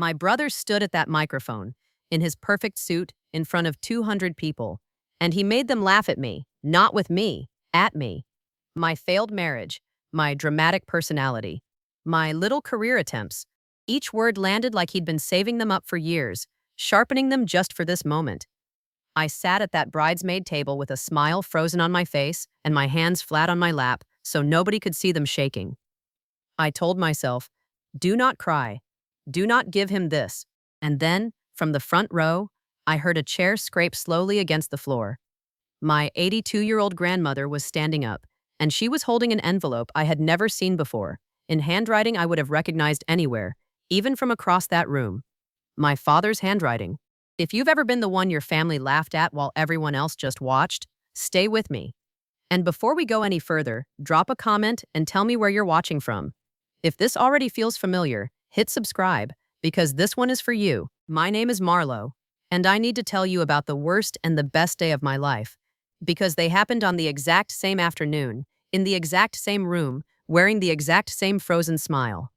My brother stood at that microphone, in his perfect suit, in front of 200 people, and he made them laugh at me, not with me, at me. My failed marriage, my dramatic personality, my little career attempts. Each word landed like he'd been saving them up for years, sharpening them just for this moment. I sat at that bridesmaid table with a smile frozen on my face and my hands flat on my lap so nobody could see them shaking. I told myself, do not cry. Do not give him this. And then, from the front row, I heard a chair scrape slowly against the floor. My 82-year-old grandmother was standing up, and she was holding an envelope I had never seen before, in handwriting I would have recognized anywhere, even from across that room. My father's handwriting. If you've ever been the one your family laughed at while everyone else just watched, stay with me. And before we go any further, drop a comment and tell me where you're watching from. If this already feels familiar, hit subscribe, because this one is for you. My name is Marlo, and I need to tell you about the worst and the best day of my life, because they happened on the exact same afternoon, in the exact same room, wearing the exact same frozen smile.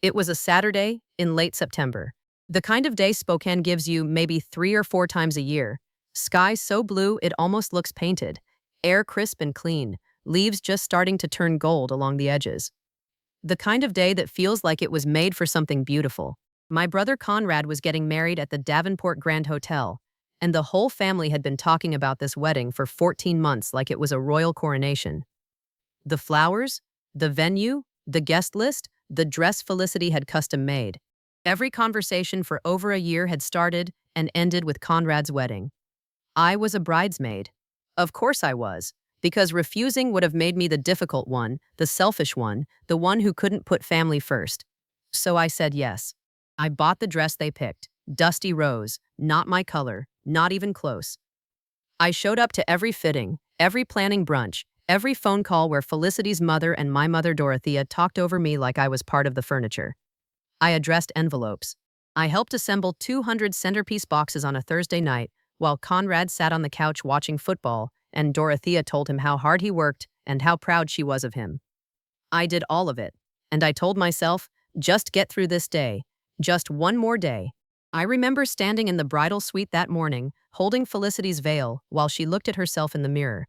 It was a Saturday in late September. The kind of day Spokane gives you maybe 3 or 4 times a year. Sky so blue it almost looks painted. Air crisp and clean, leaves just starting to turn gold along the edges. The kind of day that feels like it was made for something beautiful. My brother Conrad was getting married at the Davenport Grand Hotel, and the whole family had been talking about this wedding for 14 months like it was a royal coronation. The flowers, the venue, the guest list, the dress Felicity had custom made. Every conversation for over a year had started and ended with Conrad's wedding. I was a bridesmaid. Of course I was, because refusing would have made me the difficult one, the selfish one, the one who couldn't put family first. So I said yes. I bought the dress they picked, dusty rose, not my color, not even close. I showed up to every fitting, every planning brunch, every phone call where Felicity's mother and my mother Dorothea talked over me like I was part of the furniture. I addressed envelopes. I helped assemble 200 centerpiece boxes on a Thursday night while Conrad sat on the couch watching football and Dorothea told him how hard he worked and how proud she was of him. I did all of it, and I told myself, just get through this day, just one more day. I remember standing in the bridal suite that morning, holding Felicity's veil while she looked at herself in the mirror.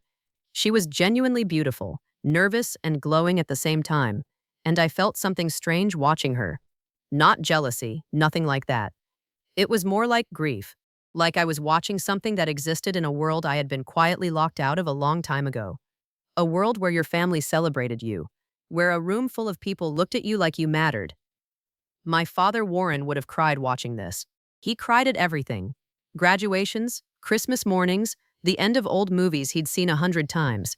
She was genuinely beautiful, nervous and glowing at the same time, and I felt something strange watching her. Not jealousy, nothing like that. It was more like grief, like I was watching something that existed in a world I had been quietly locked out of a long time ago. A world where your family celebrated you, where a room full of people looked at you like you mattered. My father Warren would have cried watching this. He cried at everything. Graduations, Christmas mornings, the end of old movies he'd seen 100 times.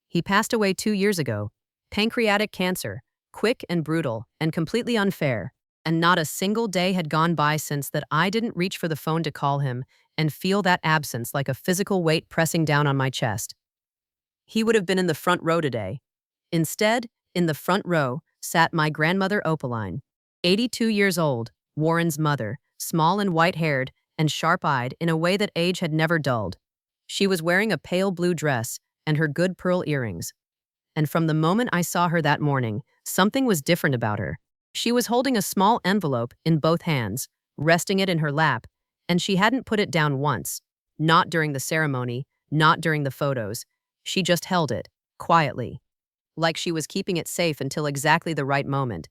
He passed away 2 years ago. Pancreatic cancer, quick and brutal and completely unfair. And not a single day had gone by since that I didn't reach for the phone to call him and feel that absence like a physical weight pressing down on my chest. He would have been in the front row today. Instead, in the front row, sat my grandmother Opaline, 82 years old, Warren's mother, small and white-haired and sharp-eyed in a way that age had never dulled. She was wearing a pale blue dress and her good pearl earrings. And from the moment I saw her that morning, something was different about her. She was holding a small envelope in both hands, resting it in her lap, and she hadn't put it down once. Not during the ceremony, not during the photos. She just held it, quietly, like she was keeping it safe until exactly the right moment.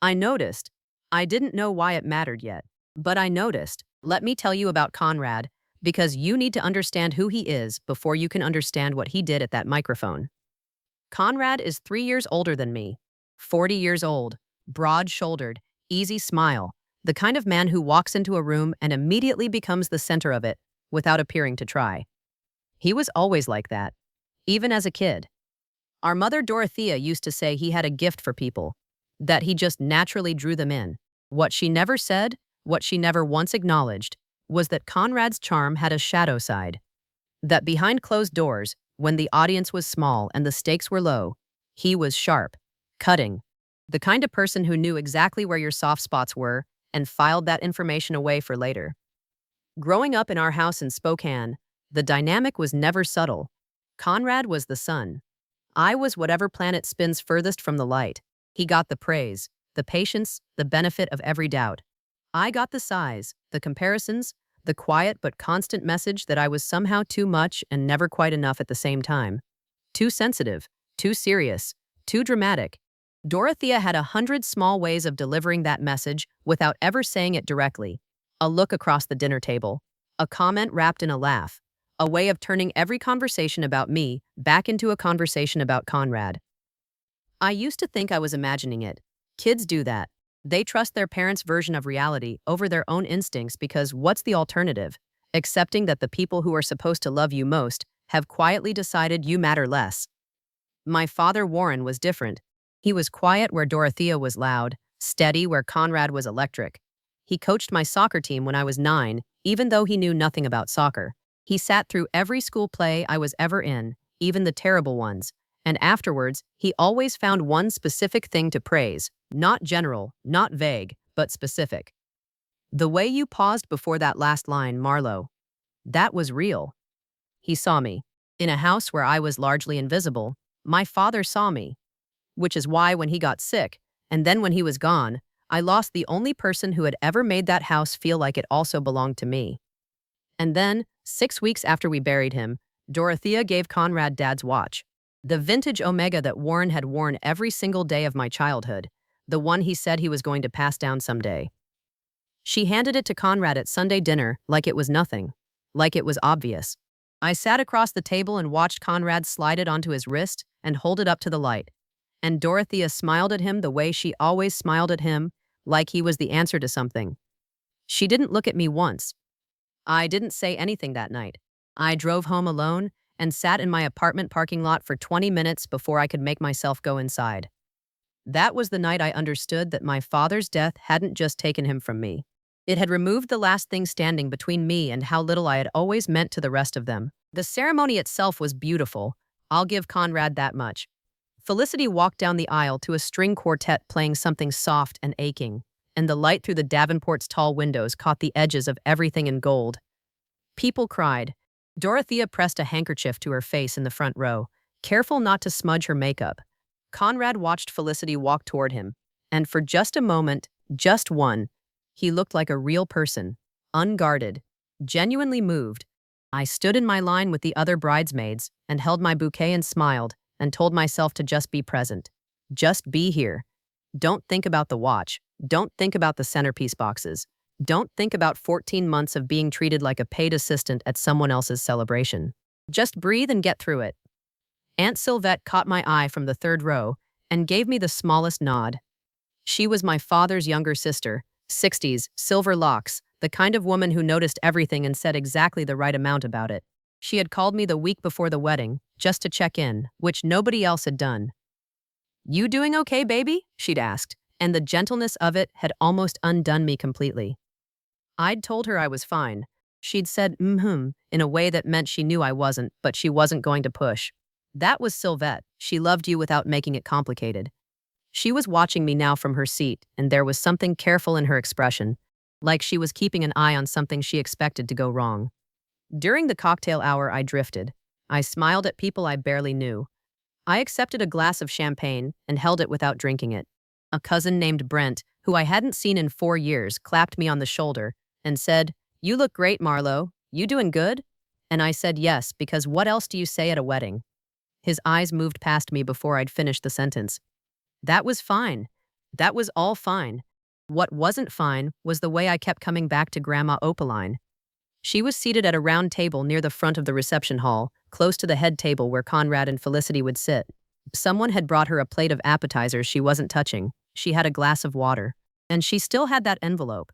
I noticed. I didn't know why it mattered yet, but I noticed. Let me tell you about Conrad, because you need to understand who he is before you can understand what he did at that microphone. Conrad is 3 years older than me, 40 years old. Broad-shouldered, easy smile, the kind of man who walks into a room and immediately becomes the center of it without appearing to try. He was always like that, even as a kid. Our mother Dorothea used to say he had a gift for people, that he just naturally drew them in. What she never said, what she never once acknowledged, was that Conrad's charm had a shadow side. That behind closed doors, when the audience was small and the stakes were low, he was sharp, cutting. The kind of person who knew exactly where your soft spots were and filed that information away for later. Growing up in our house in Spokane, the dynamic was never subtle. Conrad was the sun. I was whatever planet spins furthest from the light. He got the praise, the patience, the benefit of every doubt. I got the sighs, the comparisons, the quiet but constant message that I was somehow too much and never quite enough at the same time. Too sensitive, too serious, too dramatic. Dorothea had 100 small ways of delivering that message without ever saying it directly. A look across the dinner table, a comment wrapped in a laugh, a way of turning every conversation about me back into a conversation about Conrad. I used to think I was imagining it. Kids do that. They trust their parents' version of reality over their own instincts because what's the alternative? Accepting that the people who are supposed to love you most have quietly decided you matter less. My father, Warren, was different. He was quiet where Dorothea was loud, steady where Conrad was electric. He coached my soccer team when I was 9, even though he knew nothing about soccer. He sat through every school play I was ever in, even the terrible ones. And afterwards, he always found one specific thing to praise, not general, not vague, but specific. The way you paused before that last line, Marlo, that was real. He saw me. In a house where I was largely invisible, my father saw me. Which is why when he got sick, and then when he was gone, I lost the only person who had ever made that house feel like it also belonged to me. And then, 6 weeks after we buried him, Dorothea gave Conrad Dad's watch. The vintage Omega that Warren had worn every single day of my childhood, the one he said he was going to pass down someday. She handed it to Conrad at Sunday dinner like it was nothing, like it was obvious. I sat across the table and watched Conrad slide it onto his wrist and hold it up to the light. And Dorothea smiled at him the way she always smiled at him, like he was the answer to something. She didn't look at me once. I didn't say anything that night. I drove home alone and sat in my apartment parking lot for 20 minutes before I could make myself go inside. That was the night I understood that my father's death hadn't just taken him from me. It had removed the last thing standing between me and how little I had always meant to the rest of them. The ceremony itself was beautiful. I'll give Conrad that much. Felicity walked down the aisle to a string quartet playing something soft and aching, and the light through the Davenport's tall windows caught the edges of everything in gold. People cried. Dorothea pressed a handkerchief to her face in the front row, careful not to smudge her makeup. Conrad watched Felicity walk toward him, and for just a moment, just one, he looked like a real person, unguarded, genuinely moved. I stood in my line with the other bridesmaids and held my bouquet and smiled and told myself to just be present. Just be here. Don't think about the watch. Don't think about the centerpiece boxes. Don't think about 14 months of being treated like a paid assistant at someone else's celebration. Just breathe and get through it. Aunt Sylvette caught my eye from the third row and gave me the smallest nod. She was my father's younger sister, 60s, silver locks, the kind of woman who noticed everything and said exactly the right amount about it. She had called me the week before the wedding, just to check in, which nobody else had done. "You doing okay, baby?" she'd asked, and the gentleness of it had almost undone me completely. I'd told her I was fine. She'd said in a way that meant she knew I wasn't, but she wasn't going to push. That was Sylvette. She loved you without making it complicated. She was watching me now from her seat, and there was something careful in her expression, like she was keeping an eye on something she expected to go wrong. During the cocktail hour, I drifted. I smiled at people I barely knew. I accepted a glass of champagne and held it without drinking it. A cousin named Brent, who I hadn't seen in 4 years, clapped me on the shoulder and said, "You look great, Marlo. You doing good?" And I said yes, because what else do you say at a wedding? His eyes moved past me before I'd finished the sentence. That was fine. That was all fine. What wasn't fine was the way I kept coming back to Grandma Opaline. She was seated at a round table near the front of the reception hall, close to the head table where Conrad and Felicity would sit. Someone had brought her a plate of appetizers she wasn't touching. She had a glass of water. And she still had that envelope.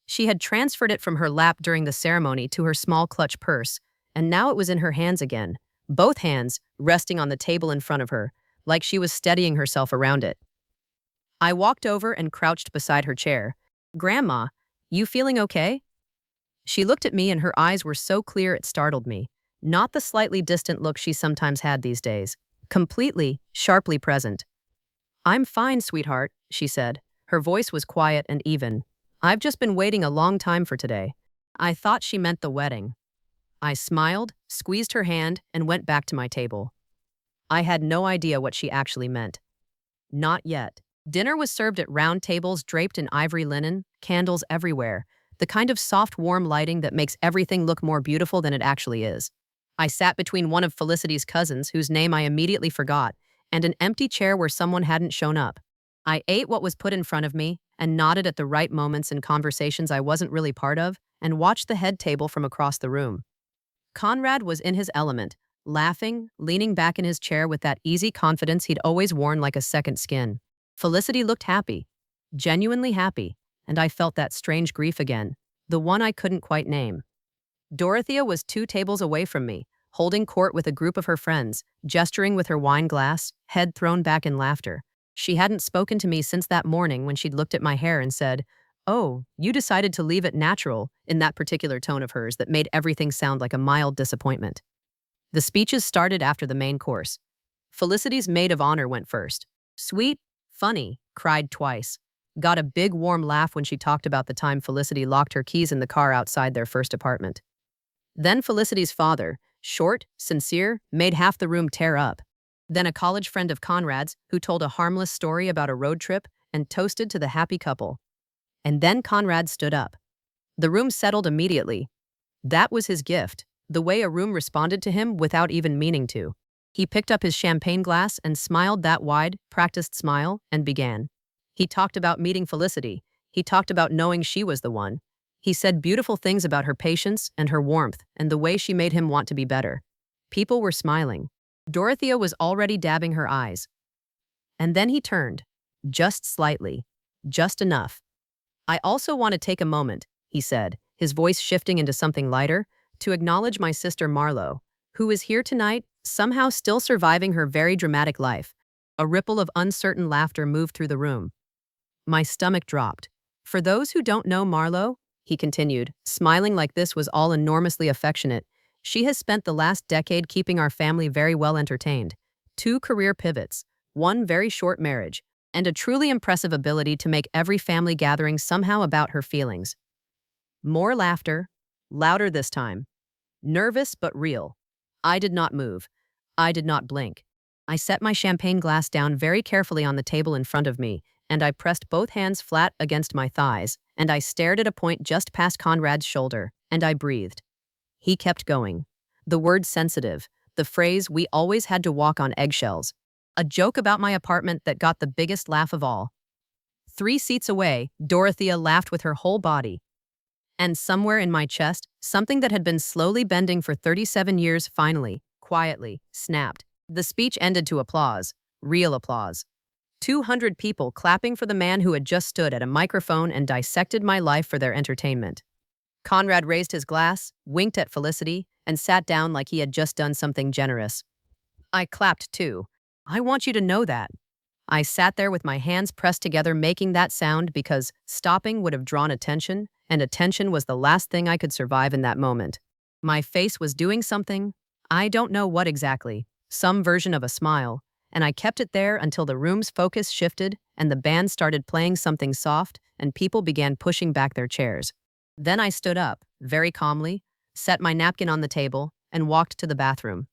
She had transferred it from her lap during the ceremony to her small clutch purse, and now it was in her hands again, both hands resting on the table in front of her, like she was steadying herself around it. I walked over and crouched beside her chair. "Grandma, you feeling okay?" She looked at me and her eyes were so clear it startled me. Not the slightly distant look she sometimes had these days. Completely, sharply present. "I'm fine, sweetheart," she said. Her voice was quiet and even. "I've just been waiting a long time for today." I thought she meant the wedding. I smiled, squeezed her hand, and went back to my table. I had no idea what she actually meant. Not yet. Dinner was served at round tables draped in ivory linen, candles everywhere, the kind of soft, warm lighting that makes everything look more beautiful than it actually is. I sat between one of Felicity's cousins, whose name I immediately forgot, and an empty chair where someone hadn't shown up. I ate what was put in front of me and nodded at the right moments in conversations I wasn't really part of and watched the head table from across the room. Conrad was in his element, laughing, leaning back in his chair with that easy confidence he'd always worn like a second skin. Felicity looked happy, genuinely happy, and I felt that strange grief again, the one I couldn't quite name. Dorothea was 2 tables away from me, holding court with a group of her friends, gesturing with her wine glass, head thrown back in laughter. She hadn't spoken to me since that morning when she'd looked at my hair and said, "Oh, you decided to leave it natural," in that particular tone of hers that made everything sound like a mild disappointment. The speeches started after the main course. Felicity's maid of honor went first. Sweet, funny, cried twice. Got a big warm laugh when she talked about the time Felicity locked her keys in the car outside their first apartment. Then Felicity's father, short, sincere, made half the room tear up. Then a college friend of Conrad's who told a harmless story about a road trip and toasted to the happy couple. And then Conrad stood up. The room settled immediately. That was his gift, the way a room responded to him without even meaning to. He picked up his champagne glass and smiled that wide, practiced smile and began. He talked about meeting Felicity. He talked about knowing she was the one. He said beautiful things about her patience and her warmth and the way she made him want to be better. People were smiling. Dorothea was already dabbing her eyes. And then he turned. Just slightly. Just enough. "I also want to take a moment," he said, his voice shifting into something lighter, "to acknowledge my sister Marlo, who is here tonight, somehow still surviving her very dramatic life." A ripple of uncertain laughter moved through the room. My stomach dropped. "For those who don't know Marlo," he continued, smiling like this was all enormously affectionate, "she has spent the last decade keeping our family very well entertained. 2 career pivots, 1 very short marriage, and a truly impressive ability to make every family gathering somehow about her feelings." More laughter, louder this time. Nervous but real. I did not move. I did not blink. I set my champagne glass down very carefully on the table in front of me, and I pressed both hands flat against my thighs, and I stared at a point just past Conrad's shoulder, and I breathed. He kept going. The word sensitive, the phrase "we always had to walk on eggshells," a joke about my apartment that got the biggest laugh of all. 3 seats away, Dorothea laughed with her whole body. And somewhere in my chest, something that had been slowly bending for 37 years finally, quietly, snapped. The speech ended to applause. Real applause. 200 people clapping for the man who had just stood at a microphone and dissected my life for their entertainment. Conrad raised his glass, winked at Felicity, and sat down like he had just done something generous. I clapped too. I want you to know that. I sat there with my hands pressed together making that sound because stopping would have drawn attention, and attention was the last thing I could survive in that moment. My face was doing something, I don't know what exactly, some version of a smile, and I kept it there until the room's focus shifted and the band started playing something soft and people began pushing back their chairs. Then I stood up, very calmly, set my napkin on the table, and walked to the bathroom.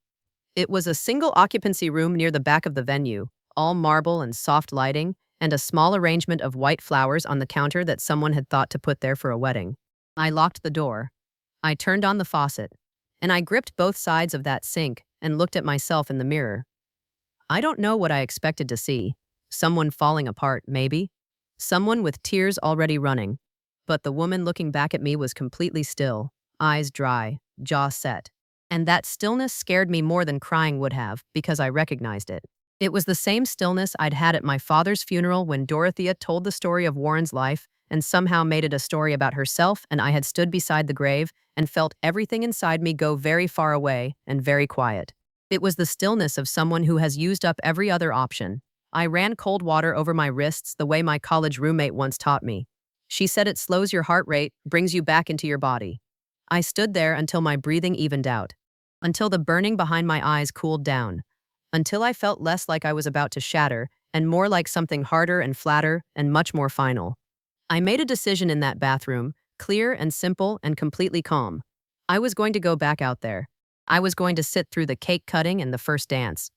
It was a single occupancy room near the back of the venue, all marble and soft lighting, and a small arrangement of white flowers on the counter that someone had thought to put there for a wedding. I locked the door. I turned on the faucet, and I gripped both sides of that sink and looked at myself in the mirror. I don't know what I expected to see. Someone falling apart, maybe. Someone with tears already running. But the woman looking back at me was completely still, eyes dry, jaw set. And that stillness scared me more than crying would have, because I recognized it. It was the same stillness I'd had at my father's funeral when Dorothea told the story of Warren's life and somehow made it a story about herself, and I had stood beside the grave and felt everything inside me go very far away and very quiet. It was the stillness of someone who has used up every other option. I ran cold water over my wrists the way my college roommate once taught me. She said it slows your heart rate, brings you back into your body. I stood there until my breathing evened out, until the burning behind my eyes cooled down, until I felt less like I was about to shatter and more like something harder and flatter and much more final. I made a decision in that bathroom, clear and simple and completely calm. I was going to go back out there. I was going to sit through the cake cutting and the first dance.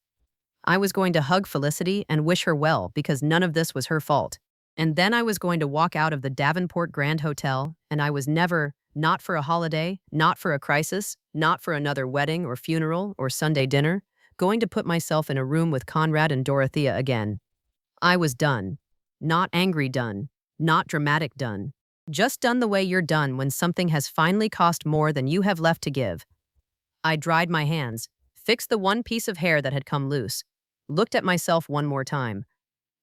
I was going to hug Felicity and wish her well because none of this was her fault. And then I was going to walk out of the Davenport Grand Hotel, and I was never, not for a holiday, not for a crisis, not for another wedding or funeral or Sunday dinner, going to put myself in a room with Conrad and Dorothea again. I was done. Not angry done. Not dramatic done. Just done the way you're done when something has finally cost more than you have left to give. I dried my hands, fixed the one piece of hair that had come loose, looked at myself one more time.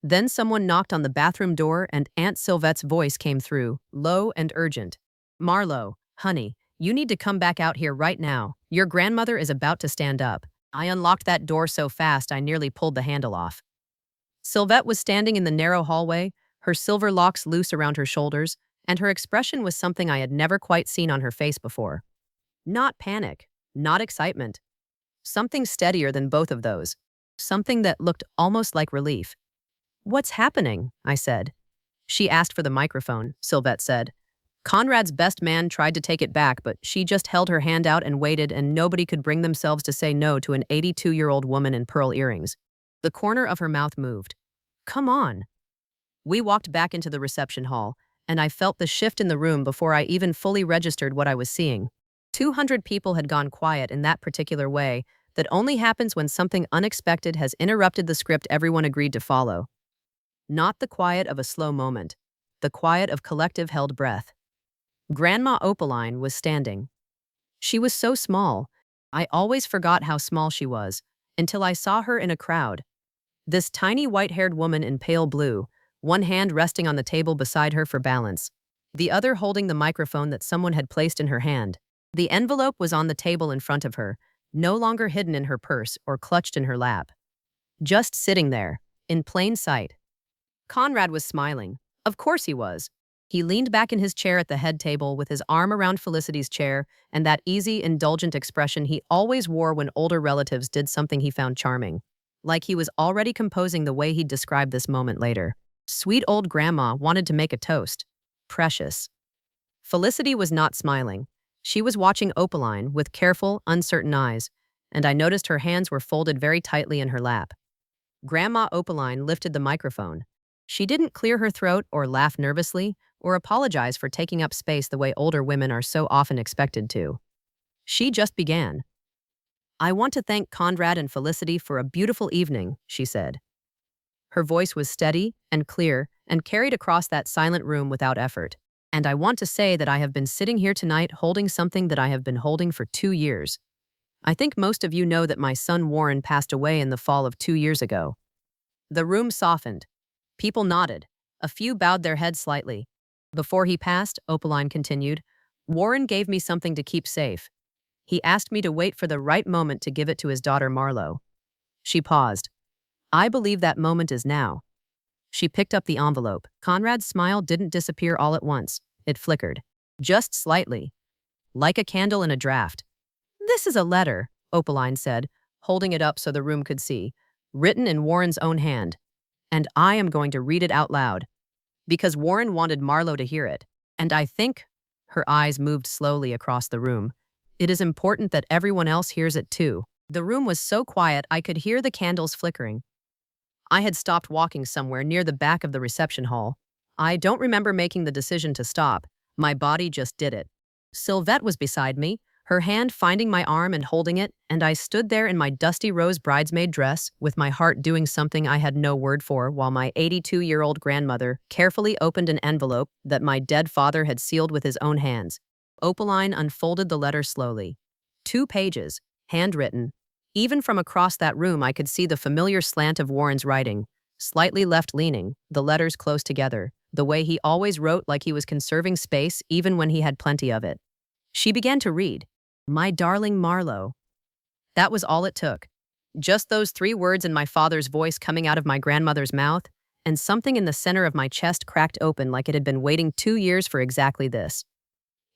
Then someone knocked on the bathroom door and Aunt Sylvette's voice came through, low and urgent. "Marlo, honey, you need to come back out here right now. Your grandmother is about to stand up." I unlocked that door so fast I nearly pulled the handle off. Sylvette was standing in the narrow hallway, her silver locks loose around her shoulders, and her expression was something I had never quite seen on her face before. Not panic, not excitement. Something steadier than both of those. Something that looked almost like relief. "What's happening?" I said. She asked for the microphone, Sylvette said. Conrad's best man tried to take it back, but she just held her hand out and waited, and nobody could bring themselves to say no to an 82-year-old woman in pearl earrings. The corner of her mouth moved. "Come on." We walked back into the reception hall, and I felt the shift in the room before I even fully registered what I was seeing. 200 people had gone quiet in that particular way that only happens when something unexpected has interrupted the script everyone agreed to follow. Not the quiet of a slow moment, the quiet of collective held breath. Grandma Opaline was standing. She was so small. I always forgot how small she was, until I saw her in a crowd. This tiny white-haired woman in pale blue, one hand resting on the table beside her for balance, the other holding the microphone that someone had placed in her hand. The envelope was on the table in front of her, no longer hidden in her purse or clutched in her lap. Just sitting there, in plain sight. Conrad was smiling. Of course he was. He leaned back in his chair at the head table with his arm around Felicity's chair and that easy, indulgent expression he always wore when older relatives did something he found charming. Like he was already composing the way he'd describe this moment later. Sweet old grandma wanted to make a toast. Precious. Felicity was not smiling. She was watching Opaline with careful, uncertain eyes, and I noticed her hands were folded very tightly in her lap. Grandma Opaline lifted the microphone. She didn't clear her throat or laugh nervously or apologize for taking up space the way older women are so often expected to. She just began. "I want to thank Conrad and Felicity for a beautiful evening," she said. Her voice was steady and clear and carried across that silent room without effort. "And I want to say that I have been sitting here tonight holding something that I have been holding for 2 years. I think most of you know that my son Warren passed away in the fall of 2 years ago." The room softened. People nodded. A few bowed their heads slightly. "Before he passed," Opaline continued, "Warren gave me something to keep safe. He asked me to wait for the right moment to give it to his daughter Marlo." She paused. "I believe that moment is now." She picked up the envelope. Conrad's smile didn't disappear all at once. It flickered. Just slightly. Like a candle in a draft. "This is a letter," Opaline said, holding it up so the room could see. "Written in Warren's own hand. And I am going to read it out loud. Because Warren wanted Marlo to hear it. And I think," her eyes moved slowly across the room, "it is important that everyone else hears it too." The room was so quiet I could hear the candles flickering. I had stopped walking somewhere near the back of the reception hall. I don't remember making the decision to stop. My body just did it. Sylvette was beside me, her hand finding my arm and holding it, and I stood there in my dusty rose bridesmaid dress, with my heart doing something I had no word for, while my 82-year-old grandmother carefully opened an envelope that my dead father had sealed with his own hands. Opaline unfolded the letter slowly. 2 pages, handwritten. Even from across that room I could see the familiar slant of Warren's writing, slightly left-leaning, the letters close together, the way he always wrote like he was conserving space even when he had plenty of it. She began to read. "My darling Marlo." That was all it took. Just those 3 words and my father's voice coming out of my grandmother's mouth, and something in the center of my chest cracked open like it had been waiting 2 years for exactly this.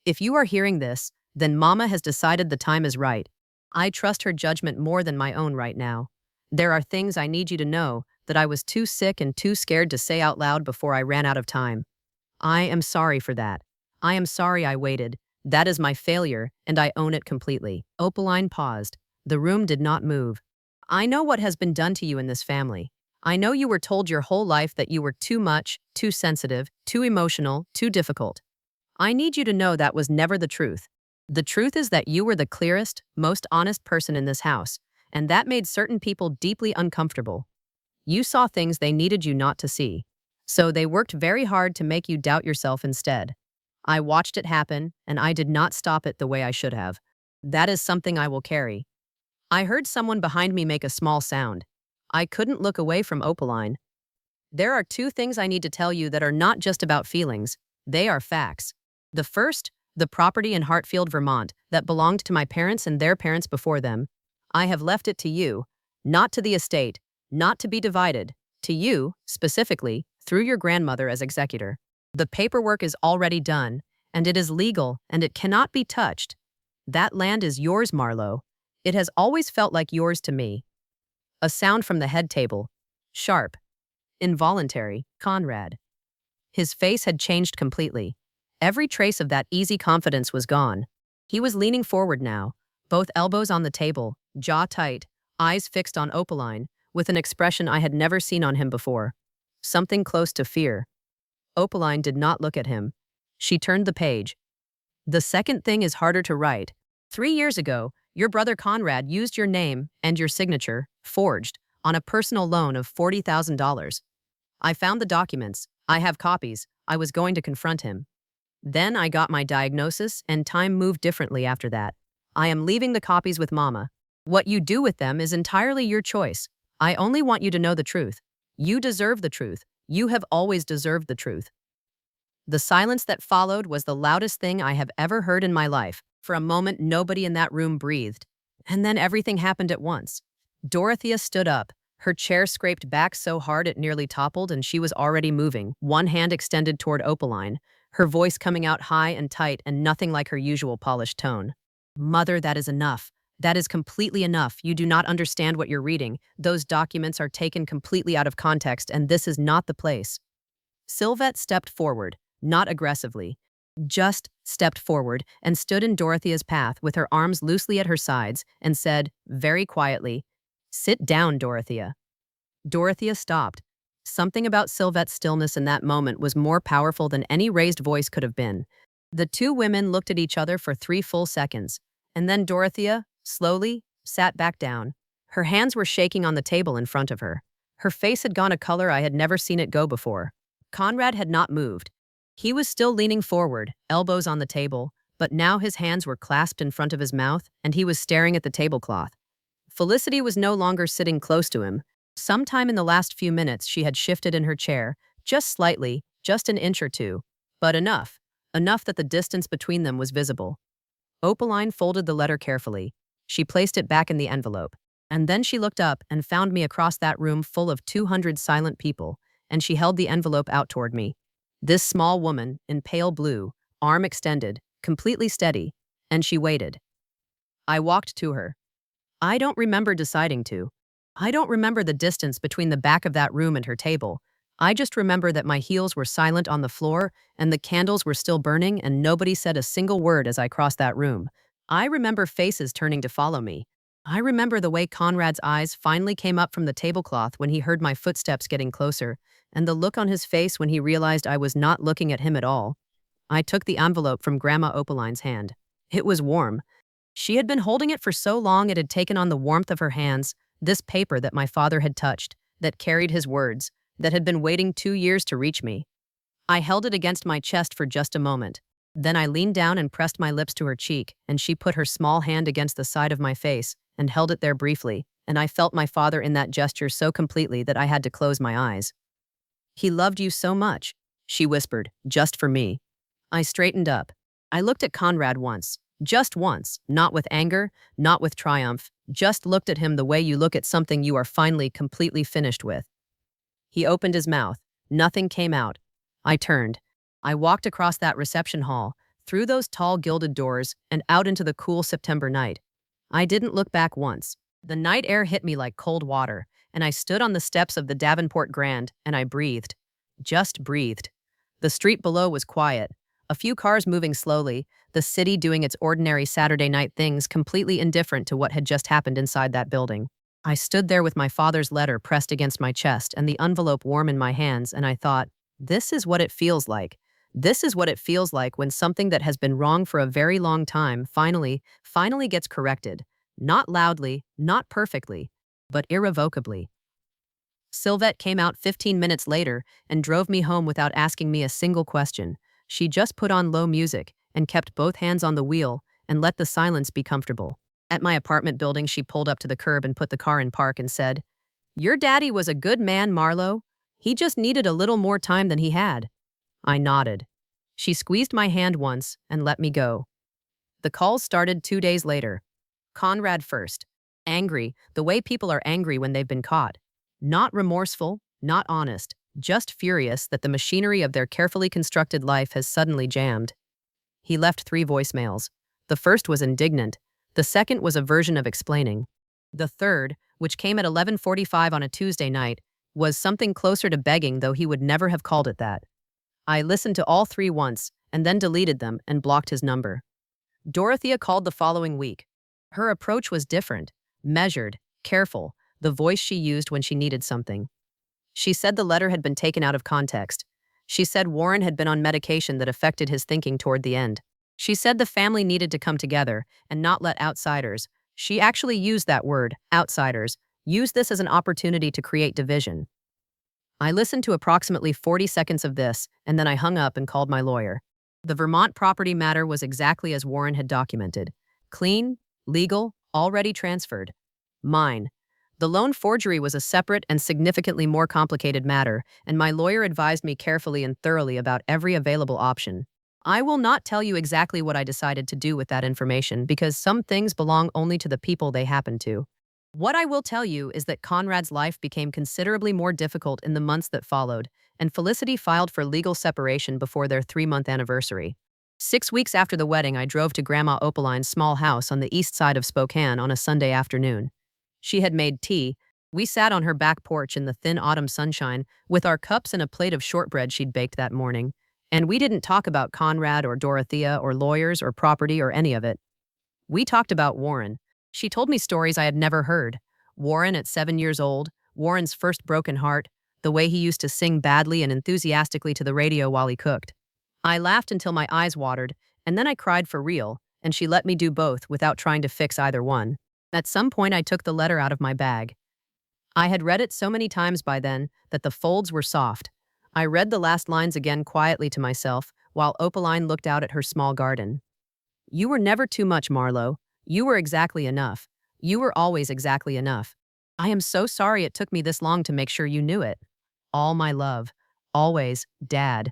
If you are hearing this, then Mama has decided the time is right. I trust her judgment more than my own right now. There are things I need you to know that I was too sick and too scared to say out loud before I ran out of time. I am sorry for that. I am sorry I waited. That is my failure, and I own it completely." Opaline paused. The room did not move. "I know what has been done to you in this family. I know you were told your whole life that you were too much, too sensitive, too emotional, too difficult. I need you to know that was never the truth. The truth is that you were the clearest, most honest person in this house, and that made certain people deeply uncomfortable. You saw things they needed you not to see. So they worked very hard to make you doubt yourself instead. I watched it happen, and I did not stop it the way I should have. That is something I will carry. I heard someone behind me make a small sound. I couldn't look away from Opaline. There are two things I need to tell you that are not just about feelings, they are facts. The first, the property in Hartfield, Vermont, that belonged to my parents and their parents before them. I have left it to you, not to the estate, not to be divided, to you, specifically, through your grandmother as executor. The paperwork is already done, and it is legal, and it cannot be touched. That land is yours, Marlowe. It has always felt like yours to me. A sound from the head table. Sharp. Involuntary. Conrad. His face had changed completely. Every trace of that easy confidence was gone. He was leaning forward now, both elbows on the table, jaw tight, eyes fixed on Opaline, with an expression I had never seen on him before. Something close to fear. Opaline did not look at him. She turned the page. The second thing is harder to write. 3 years ago, your brother Conrad used your name and your signature, forged, on a personal loan of $40,000. I found the documents. I have copies. I was going to confront him. Then I got my diagnosis, and time moved differently after that. I am leaving the copies with Mama. What you do with them is entirely your choice. I only want you to know the truth. You deserve the truth. You have always deserved the truth. The silence that followed was the loudest thing I have ever heard in my life. For a moment, nobody in that room breathed. And then everything happened at once. Dorothea stood up. Her chair scraped back so hard it nearly toppled, and she was already moving, one hand extended toward Opaline, her voice coming out high and tight and nothing like her usual polished tone. Mother, that is enough. That is completely enough. You do not understand what you're reading. Those documents are taken completely out of context, and this is not the place. Sylvette stepped forward, not aggressively, just stepped forward and stood in Dorothea's path with her arms loosely at her sides and said, very quietly, "Sit down, Dorothea." Dorothea stopped. Something about Sylvette's stillness in that moment was more powerful than any raised voice could have been. The two women looked at each other for 3 full seconds, and then Dorothea, slowly, sat back down. Her hands were shaking on the table in front of her. Her face had gone a color I had never seen it go before. Conrad had not moved. He was still leaning forward, elbows on the table, but now his hands were clasped in front of his mouth, and he was staring at the tablecloth. Felicity was no longer sitting close to him. Sometime in the last few minutes she had shifted in her chair, just slightly, just an inch or two, but enough that the distance between them was visible. Opaline folded the letter carefully. She placed it back in the envelope, and then she looked up and found me across that room full of 200 silent people, and she held the envelope out toward me. This small woman, in pale blue, arm extended, completely steady, and she waited. I walked to her. I don't remember deciding to. I don't remember the distance between the back of that room and her table. I just remember that my heels were silent on the floor and the candles were still burning and nobody said a single word as I crossed that room. I remember faces turning to follow me. I remember the way Conrad's eyes finally came up from the tablecloth when he heard my footsteps getting closer, and the look on his face when he realized I was not looking at him at all. I took the envelope from Grandma Opaline's hand. It was warm. She had been holding it for so long it had taken on the warmth of her hands, this paper that my father had touched, that carried his words, that had been waiting 2 years to reach me. I held it against my chest for just a moment. Then I leaned down and pressed my lips to her cheek, and she put her small hand against the side of my face and held it there briefly, and I felt my father in that gesture so completely that I had to close my eyes. "He loved you so much," she whispered, "just for me." I straightened up. I looked at Conrad once, just once, not with anger, not with triumph, just looked at him the way you look at something you are finally completely finished with. He opened his mouth. Nothing came out. I turned. I walked across that reception hall, through those tall gilded doors, and out into the cool September night. I didn't look back once. The night air hit me like cold water, and I stood on the steps of the Davenport Grand, and I breathed. Just breathed. The street below was quiet. A few cars moving slowly, the city doing its ordinary Saturday night things completely indifferent to what had just happened inside that building. I stood there with my father's letter pressed against my chest and the envelope warm in my hands, and I thought, this is what it feels like. This is what it feels like when something that has been wrong for a very long time finally gets corrected. Not loudly, not perfectly, but irrevocably. Sylvette came out 15 minutes later and drove me home without asking me a single question. She just put on low music and kept both hands on the wheel and let the silence be comfortable. At my apartment building, she pulled up to the curb and put the car in park and said, "Your daddy was a good man, Marlo. He just needed a little more time than he had." I nodded. She squeezed my hand once and let me go. The calls started 2 days later. Conrad first. Angry, the way people are angry when they've been caught. Not remorseful, not honest, just furious that the machinery of their carefully constructed life has suddenly jammed. He left 3 voicemails. The first was indignant. The second was a version of explaining. The third, which came at 11:45 on a Tuesday night, was something closer to begging, though he would never have called it that. I listened to all 3 once, and then deleted them and blocked his number. Dorothea called the following week. Her approach was different, measured, careful, the voice she used when she needed something. She said the letter had been taken out of context. She said Warren had been on medication that affected his thinking toward the end. She said the family needed to come together and not let outsiders, she actually used that word, outsiders, use this as an opportunity to create division. I listened to approximately 40 seconds of this, and then I hung up and called my lawyer. The Vermont property matter was exactly as Warren had documented. Clean, legal, already transferred. Mine. The loan forgery was a separate and significantly more complicated matter, and my lawyer advised me carefully and thoroughly about every available option. I will not tell you exactly what I decided to do with that information because some things belong only to the people they happen to. What I will tell you is that Conrad's life became considerably more difficult in the months that followed, and Felicity filed for legal separation before their 3-month anniversary. 6 weeks after the wedding, I drove to Grandma Opaline's small house on the east side of Spokane on a Sunday afternoon. She had made tea. We sat on her back porch in the thin autumn sunshine with our cups and a plate of shortbread she'd baked that morning. And we didn't talk about Conrad or Dorothea or lawyers or property or any of it. We talked about Warren. She told me stories I had never heard. Warren at 7 years old, Warren's first broken heart, the way he used to sing badly and enthusiastically to the radio while he cooked. I laughed until my eyes watered, and then I cried for real, and she let me do both without trying to fix either one. At some point, I took the letter out of my bag. I had read it so many times by then that the folds were soft. I read the last lines again quietly to myself while Opaline looked out at her small garden. "You were never too much, Marlo. You were exactly enough. You were always exactly enough. I am so sorry it took me this long to make sure you knew it. All my love. Always, Dad."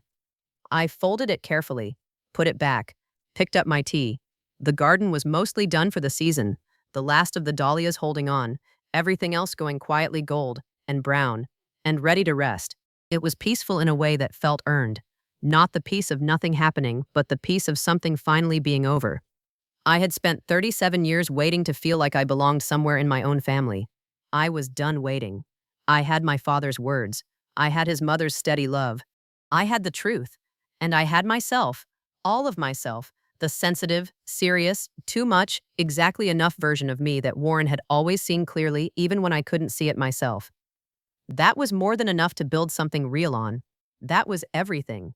I folded it carefully, put it back, picked up my tea. The garden was mostly done for the season, the last of the dahlias holding on, everything else going quietly gold and brown, and ready to rest. It was peaceful in a way that felt earned. Not the peace of nothing happening, but the peace of something finally being over. I had spent 37 years waiting to feel like I belonged somewhere in my own family. I was done waiting. I had my father's words. I had his mother's steady love. I had the truth. And I had myself, all of myself, the sensitive, serious, too much, exactly enough version of me that Warren had always seen clearly even when I couldn't see it myself. That was more than enough to build something real on. That was everything.